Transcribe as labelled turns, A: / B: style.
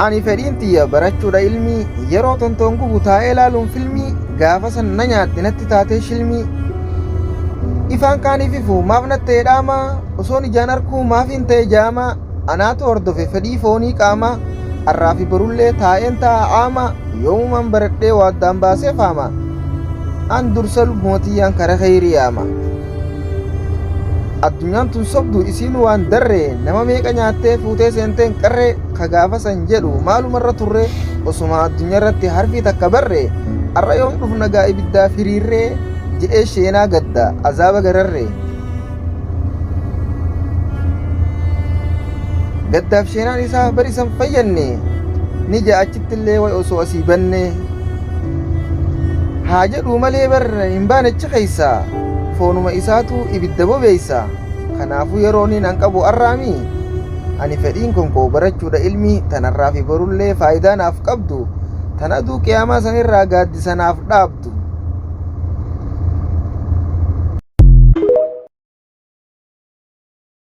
A: Ani fedhiin tiyya barachuudha ilmii yeroo tontoon gubu taa'ee ilaaluun filmii gaafa san na nyaatti natti taatee shilmii. Ifaan kaaniif ifu maaf natta'e dhaamaa osoon ijaan arkuu maaf hin ta'e jaamaa anaatu hordofe fedhii foonii qaamaa har'aa fi borullee taa'een taa'aama yoomumaan baradhee waaddaan baasee faama an dursa lubbootiyyaan kara khayrii yaama. Addunyaan tun sobdu isiin waan darree nama meeqa nyaattee fuutee seenteen qarree ka gaafa san jedhu maalumarra turre osuma addunyaa irratti harfii takka barree har'a yoom dhufu nagaa ibiddaa firiirree jedhee sheenaa gadda azaaba gararree. Gaddaaf sheenaan isaa barisan fayyanne ni ja'a achittillee way osoo asii banne haa jedhu malee barra hin baanechi keeysaa foonuma isaatu ibidda bobeeysa. Kanaafuu yerooniin an qabu arraami ani fedhiin konkoo barachuudha ilmii tanarraa fi borullee faayidaa naaf qabdu tan aduu qiyaamaa sanirraa gaaddisa naaf dhaabdu.